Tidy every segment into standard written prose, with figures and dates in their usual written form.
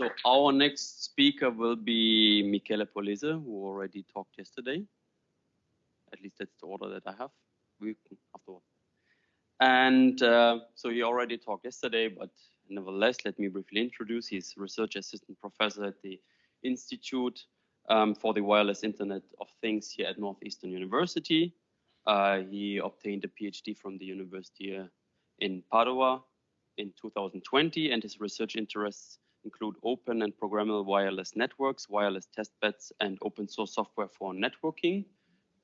So our next speaker will be Michele Polese, who already talked yesterday. At least that's the order that I have. We can afterwards. And so he already talked yesterday, but nevertheless, let me briefly introduce. He's research assistant professor at the Institute for the Wireless Internet of Things here at Northeastern University. He obtained a PhD from the University in Padua in 2020, and his research interests include open and programmable wireless networks, wireless testbeds, and open source software for networking.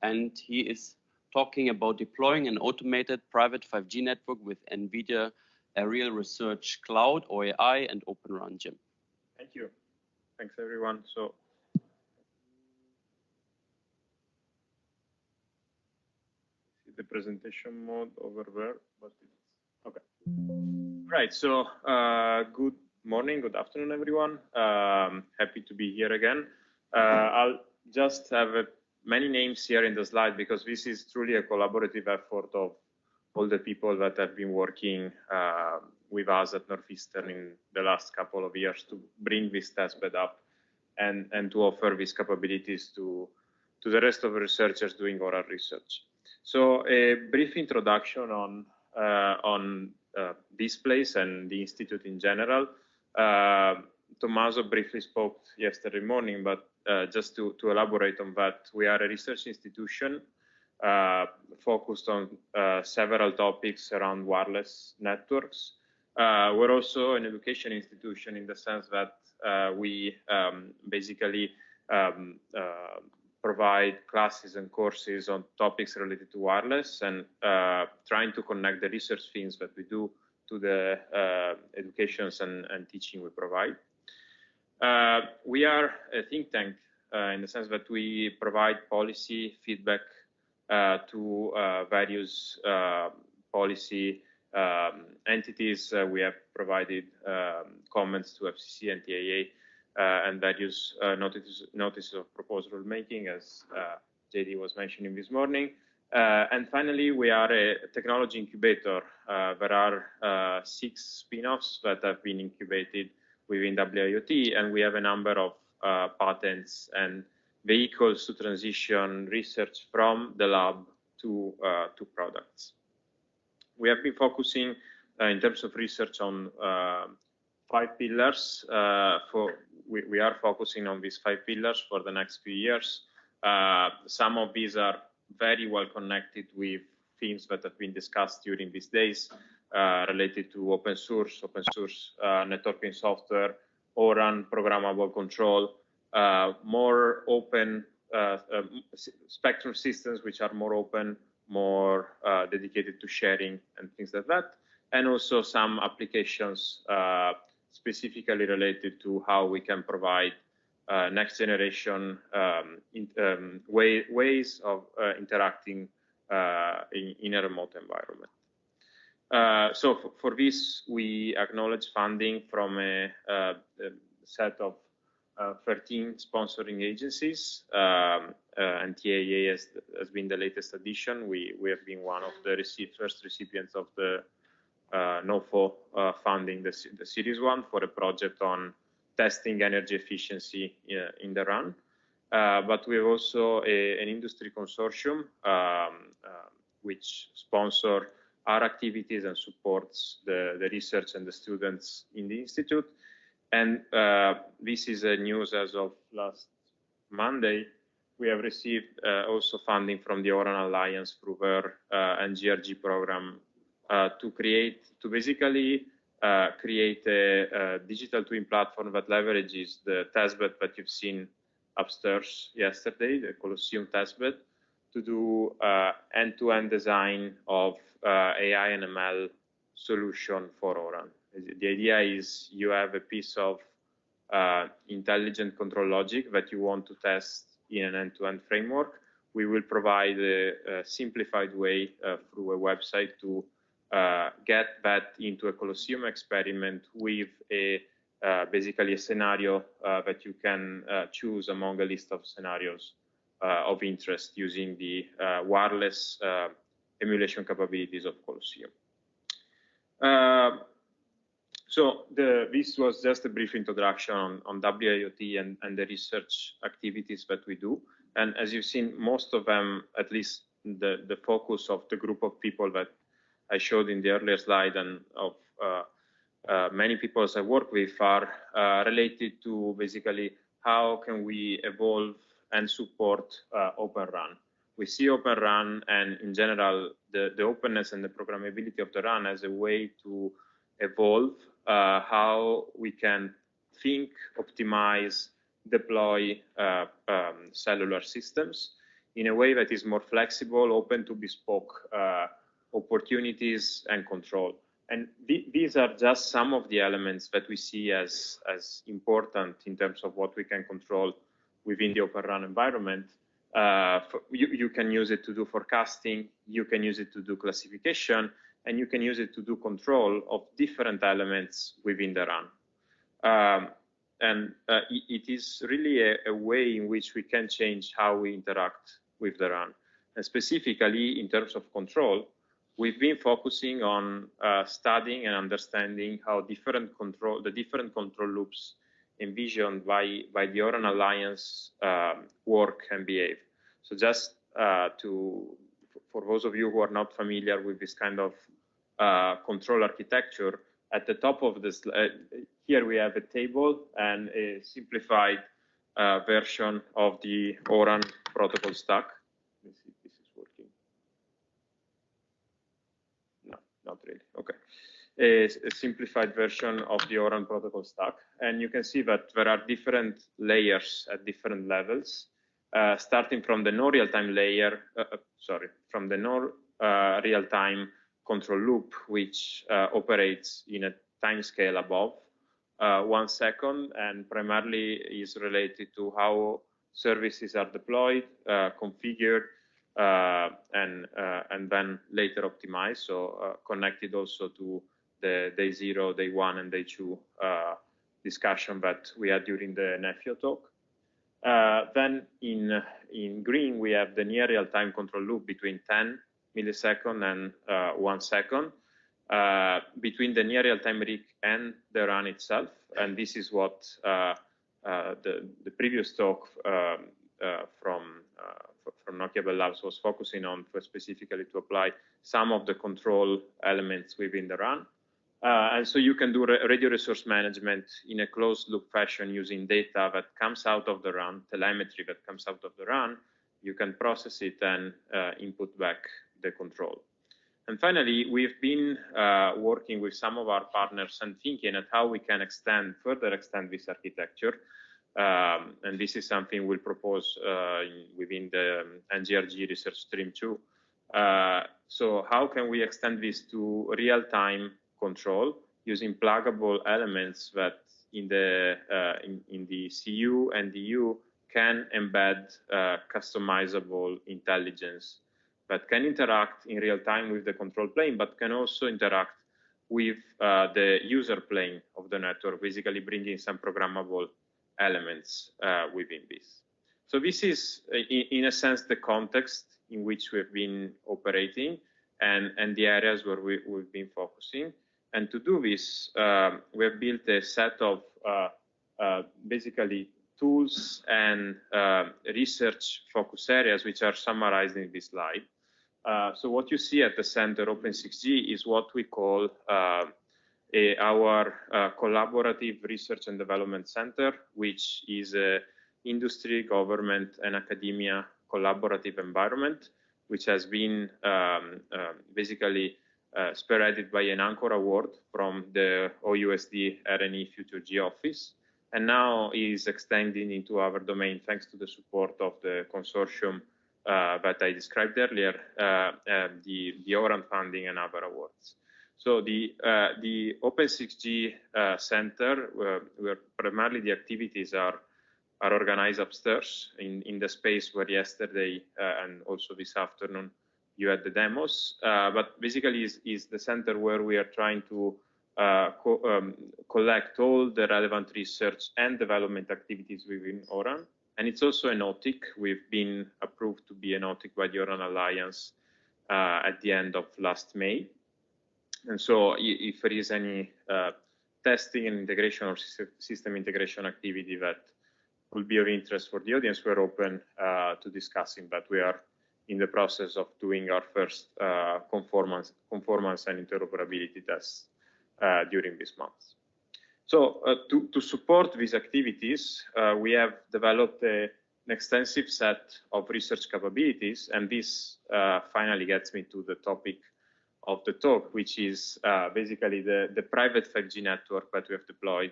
And he is talking about deploying an automated private 5G network with NVIDIA Aerial Research Cloud, OAI, and Open Run. Jim. Thank you. Thanks, everyone. So, see the presentation mode over there, but it's okay. Right. So, good morning, good afternoon, everyone. Happy to be here again. I'll just have many names here in the slide because this is truly a collaborative effort of all the people that have been working with us at Northeastern in the last couple of years to bring this testbed up and to offer these capabilities to the rest of the researchers doing oral research. So a brief introduction on this place and the Institute in general. Tommaso briefly spoke yesterday morning, but just to elaborate on that, we are a research institution focused on several topics around wireless networks. We're also an education institution in the sense that we basically provide classes and courses on topics related to wireless and trying to connect the research things that we do to the educations and teaching we provide. We are a think tank in the sense that we provide policy feedback to various policy entities. We have provided comments to FCC and TIA and various notices of proposed rulemaking, as JD was mentioning this morning. And finally, we are a technology incubator. There are 6 spin-offs that have been incubated within WIoT, and we have a number of patents and vehicles to transition research from the lab to products. We have been focusing in terms of research on 5 pillars. We are focusing on these 5 pillars for the next few years. Some of these are very well connected with themes that have been discussed during these days related to open source networking software, ORAN, programmable control, more open spectrum systems which are more open, more dedicated to sharing and things like that, and also some applications specifically related to how we can provide next generation ways of interacting in a remote environment. So for this, we acknowledge funding from a set of 13 sponsoring agencies, and TIA has been the latest addition. We have been one of the first recipients of the NOFO funding, the Series 1, for a project on testing energy efficiency in the RAN. But we have also an industry consortium which sponsor our activities and supports the research and the students in the Institute. And this is a news as of last Monday. We have received also funding from the ORAN Alliance through their NGRG program to basically create a digital twin platform that leverages the testbed that you've seen upstairs yesterday, the Colosseum testbed, to do end-to-end design of AI and ML solution for ORAN. The idea is you have a piece of intelligent control logic that you want to test in an end-to-end framework. We will provide a simplified way through a website to get that into a Colosseum experiment with basically a scenario that you can choose among a list of scenarios of interest using the wireless emulation capabilities of Colosseum. So this was just a brief introduction on WIoT and the research activities that we do. And as you've seen, most of them, at least the focus of the group of people that I showed in the earlier slide and of many people I work with are related to basically how can we evolve and support Open Run. We see Open Run and in general the openness and the programmability of the run as a way to evolve how we can think, optimize, deploy cellular systems in a way that is more flexible, open to bespoke opportunities and control. And these are just some of the elements that we see as important in terms of what we can control within the Open Run environment. You can use it to do forecasting, you can use it to do classification, and you can use it to do control of different elements within the run. It is really a way in which we can change how we interact with the run. And specifically, in terms of control, we've been focusing on studying and understanding how the different control loops envisioned by the ORAN Alliance work and behave. So just for those of you who are not familiar with this kind of control architecture, at the top of this, here we have a table and a simplified version of the ORAN protocol stack. Let's see if this is working. No, not really. Okay. A simplified version of the ORAN protocol stack. And you can see that there are different layers at different levels, starting from the no real-time layer, from the no real-time control loop, which operates in a time scale above 1 second and primarily is related to how services are deployed, configured, and then later optimized. So connected also to the day 0, day 1, and day 2 discussion that we had during the Nefio talk. Then in green, we have the near real-time control loop between 10 milliseconds and 1 second between the near real-time rig and the run itself. And this is what the previous talk from Nokia Bell Labs was focusing on, for specifically to apply some of the control elements within the run. And so you can do radio resource management in a closed loop fashion using data that comes out of the run, telemetry that comes out of the run. You can process it and input back the control. And finally, we've been working with some of our partners and thinking at how we can further extend this architecture. And this is something we'll propose within the NGRG research stream too. So how can we extend this to real-time control using pluggable elements that in the CU and DU can embed customizable intelligence that can interact in real time with the control plane, but can also interact with the user plane of the network, basically bringing some programmable elements within this. So this is, in a sense, the context in which we've been operating and the areas where we've been focusing. And to do this, we have built a set of basically tools and research focus areas, which are summarized in this slide. So what you see at the center, Open6G, is what we call our collaborative research and development center, which is a industry, government, and academia collaborative environment, which has been basically spearheaded by an Anchor Award from the OUSD R&E Future G office, and now is extending into our domain thanks to the support of the consortium that I described earlier, the ORAN funding and other awards. So the Open6G Center, where primarily the activities are organized upstairs in the space where yesterday and also this afternoon you had the demos, but basically is the center where we are trying to collect all the relevant research and development activities within ORAN. And it's also an OTIC. We've been approved to be an OTIC by the ORAN Alliance at the end of last May. And so if there is any testing and integration or system integration activity that will be of interest for the audience, we're open to discussing that. We are in the process of doing our first conformance and interoperability tests during this month. So to support these activities, we have developed an extensive set of research capabilities, and this finally gets me to the topic of the talk, which is basically the private 5G network that we have deployed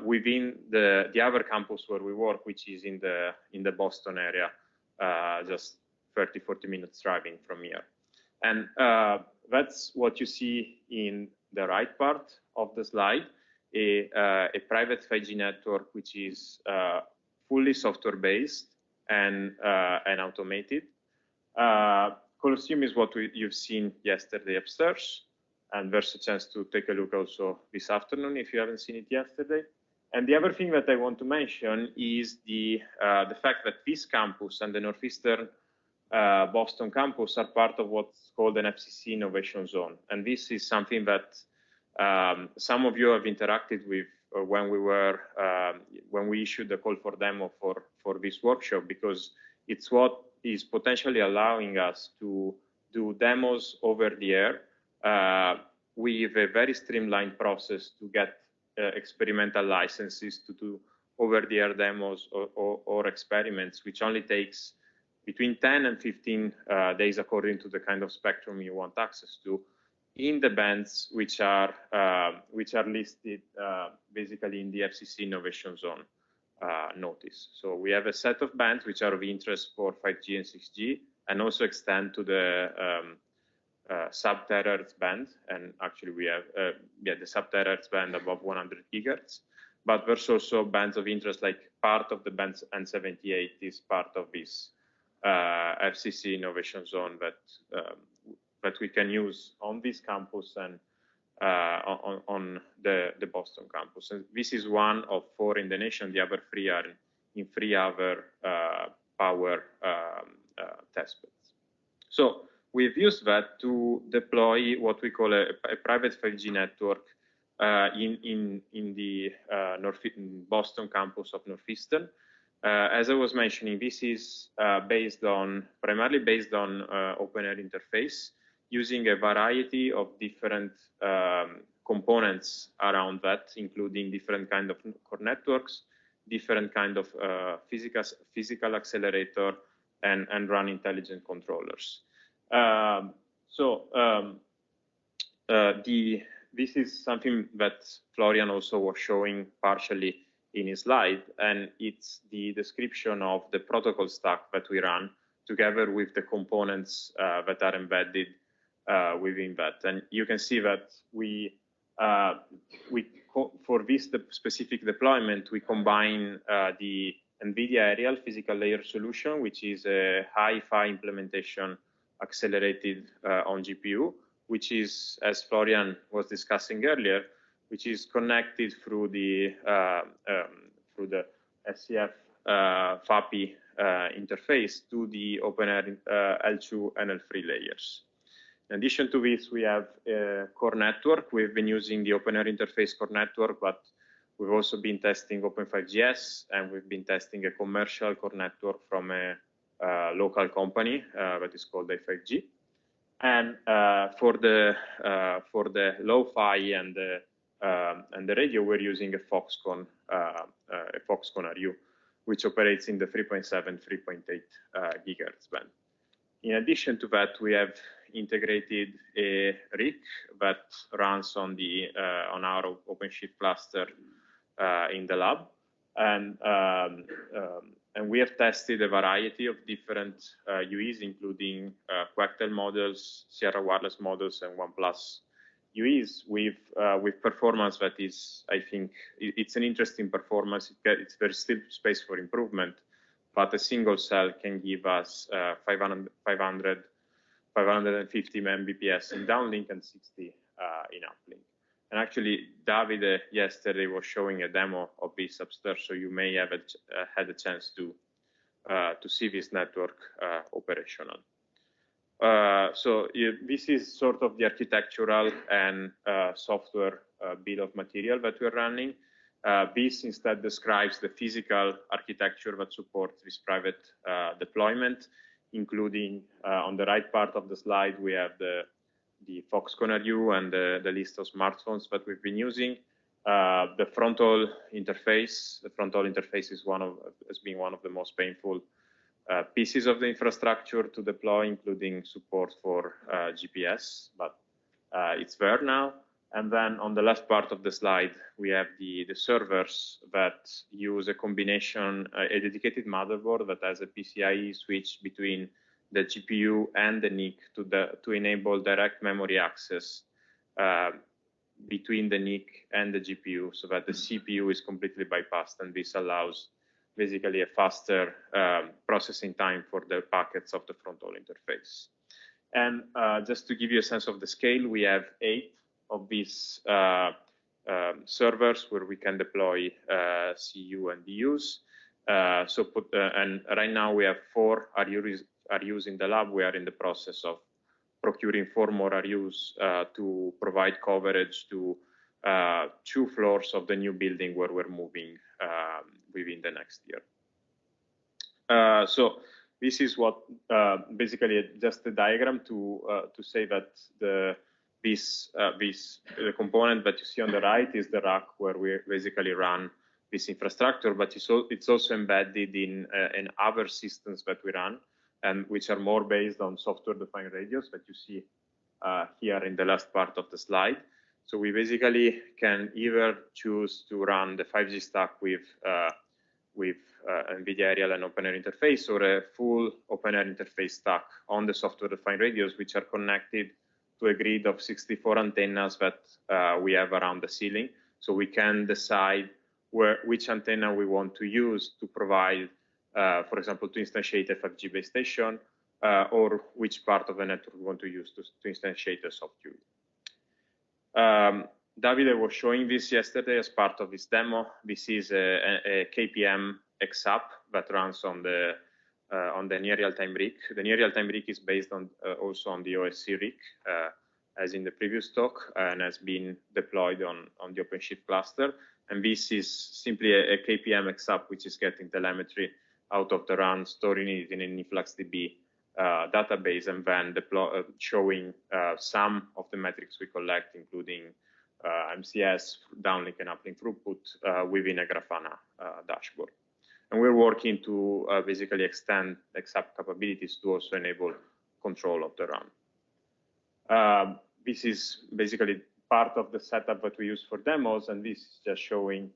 within the other campus where we work, which is in the Boston area, just 30-40 minutes driving from here. And that's what you see in the right part of the slide, a private 5G network which is fully software-based and automated. Colosseum is what you've seen yesterday upstairs, and there's a chance to take a look also this afternoon if you haven't seen it yesterday. And the other thing that I want to mention is the fact that this campus and the Northeastern Boston campus are part of what's called an FCC Innovation Zone. And this is something that some of you have interacted with when we issued the call for demo for this workshop, because it's what is potentially allowing us to do demos over the air with a very streamlined process to get experimental licenses to do over-the-air demos or experiments, which only takes between 10 and 15 days according to the kind of spectrum you want access to, in the bands which are listed basically in the FCC Innovation Zone notice. So we have a set of bands which are of interest for 5G and 6G, and also extend to the sub-terahertz band. And actually we have the sub-terahertz band above 100 gigahertz. But there's also bands of interest, like part of the band N78 is part of this FCC Innovation Zone that we can use on this campus and on the Boston campus. And this is one of 4 in the nation. The other 3 are in 3 other power test beds. So we've used that to deploy what we call a private 5G network in the Boston campus of Northeastern. As I was mentioning, this is primarily based on OpenAirInterface, using a variety of different components around that, including different kind of core networks, different kind of physical accelerator, and run intelligent controllers. This is something that Florian also was showing partially in his slide, and it's the description of the protocol stack that we run together with the components that are embedded within that. And you can see that for this specific deployment, we combine the NVIDIA Aerial Physical Layer Solution, which is a hi-fi implementation accelerated on GPU, which is, as Florian was discussing earlier, which is connected through the SCF FAPI interface to the OpenAir L2 and L3 layers. In addition to this, we have a core network. We've been using the OpenAirInterface core network, but we've also been testing Open5GS, and we've been testing a commercial core network from a local company that is called i5G. And for the lo-fi and the radio, we're using a Foxconn RU, which operates in the 3.7, 3.8 gigahertz band. In addition to that, we have integrated a RIC that runs on our OpenShift cluster in the lab, and we have tested a variety of different UEs, including Quectel models, Sierra Wireless models, and OnePlus UEs with performance that is, I think, it's an interesting performance. There's still space for improvement, but a single cell can give us 550 Mbps in downlink and 60 in uplink. And actually, Davide yesterday was showing a demo of this upstairs, so you may have had a chance to see this network operational. So this is sort of the architectural and software bill of material that we're running. This instead describes the physical architecture that supports this private deployment, including on the right part of the slide, we have the Foxconn RU and the list of smartphones that we've been using. The frontal interface has been one of the most painful pieces of the infrastructure to deploy, including support for GPS, but it's there now. And then on the left part of the slide, we have the servers that use a combination, a dedicated motherboard that has a PCIe switch between the GPU and the NIC to enable direct memory access between the NIC and the GPU, so that the CPU is completely bypassed, and this allows basically a faster processing time for the packets of the frontal interface. And just to give you a sense of the scale, we have 8 of these servers where we can deploy CU and DUs. And right now we have 4 RUs in the lab. We are in the process of procuring 4 more RUs to provide coverage to 2 floors of the new building where we're moving within the next year. So this is what basically just a diagram to say that the component that you see on the right is the rack where we basically run this infrastructure, but it's also embedded in other systems that we run, and which are more based on software-defined radios that you see here in the last part of the slide. So we basically can either choose to run the 5G stack with NVIDIA Aerial and OpenAirInterface, or a full OpenAirInterface stack on the software-defined radios, which are connected to a grid of 64 antennas that we have around the ceiling. So we can decide which antenna we want to use to provide, for example, to instantiate a 5G base station, or which part of the network we want to use to instantiate a soft UI. Davide was showing this yesterday as part of his demo. This is a KPM XApp that runs on the near real-time RIC. The near real-time RIC is based on also on the OSC RIC, as in the previous talk, and has been deployed on the OpenShift cluster. And this is simply a KPM XApp, which is getting telemetry out of the RAN, storing it in an InfluxDB database, and then showing some of the metrics we collect, including MCS, downlink and uplink throughput within a Grafana dashboard. And we're working to basically extend XApp capabilities to also enable control of the RAN. This is basically part of the setup that we use for demos, and this is just showing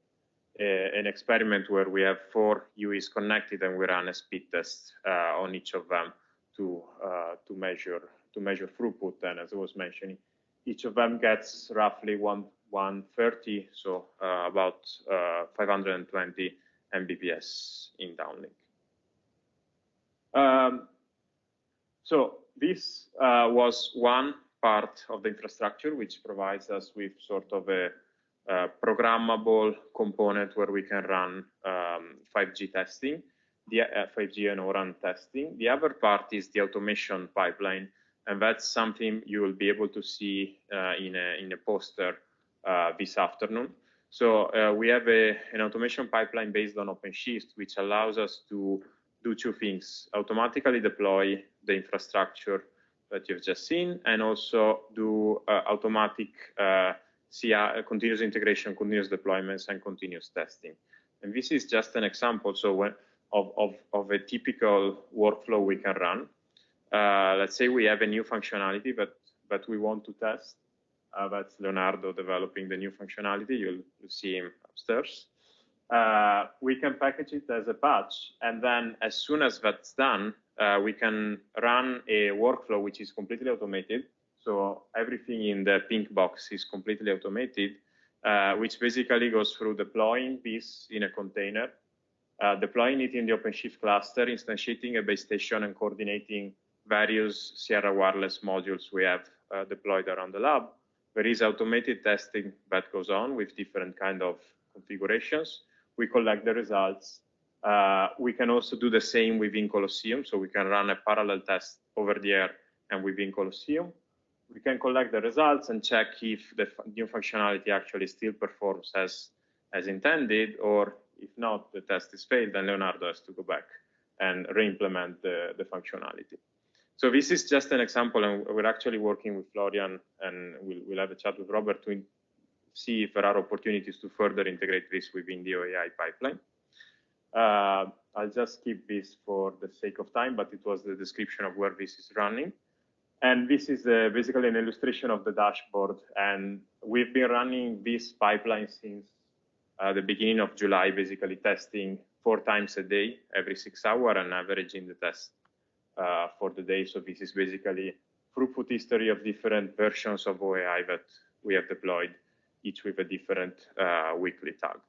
an experiment where we have 4 UEs connected, and we run a speed test on each of them to measure throughput. And as I was mentioning, each of them gets roughly 130, so about 520 Mbps in downlink. So this was one part of the infrastructure which provides us with sort of a programmable component where we can run 5G testing, the 5G and O-RAN testing. The other part is the automation pipeline, and that's something you will be able to see in a poster this afternoon. So we have an automation pipeline based on OpenShift, which allows us to do 2 things: automatically deploy the infrastructure that you've just seen, and also do automatic CI, continuous integration, continuous deployments, and continuous testing. And this is just an example of a typical workflow we can run. Let's say we have a new functionality that we want to test. That's Leonardo developing the new functionality. You'll see him upstairs. We can package it as a patch, and then as soon as that's done, we can run a workflow which is completely automated. So everything in the pink box is completely automated, which basically goes through deploying this in a container, deploying it in the OpenShift cluster, instantiating a base station, and coordinating various Sierra Wireless modules we have deployed around the lab. There is automated testing that goes on with different kind of configurations. We collect the results. We can also do the same within Colosseum, so we can run a parallel test over the air and within Colosseum. we can collect the results and check if the new functionality actually still performs as intended, or if not, the test is failed, then Leonardo has to go back and re-implement the functionality. So this is just an example, and we're actually working with Florian, and we'll have a chat with Robert to see if there are opportunities to further integrate this within the OAI pipeline. I'll just skip this for the sake of time, but it was the description of where this is running. And this is basically an illustration of the dashboard. And we've been running this pipeline since the beginning of July, basically testing 4 times a day, every 6 hours, and averaging the test for the day. So this is basically throughput history of different versions of OAI that we have deployed, each with a different weekly tag.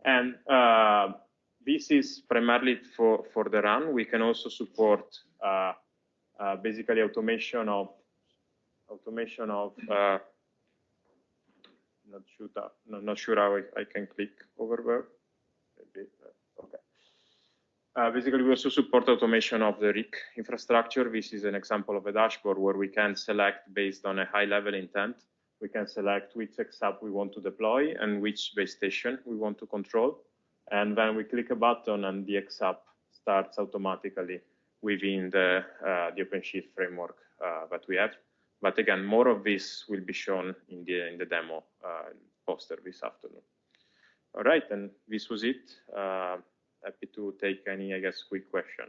And this is primarily for the run. We can also support basically automation of not sure how I can click over there. Maybe, okay. Basically, we also support automation of the RIC infrastructure. This is an example of a dashboard where we can select based on a high-level intent. We can select which XApp we want to deploy and which base station we want to control. And then we click a button and the XApp starts automatically within the OpenShift framework that we have. But again, more of this will be shown in the demo poster this afternoon. All right, and this was it. Happy to take any, I guess, quick question.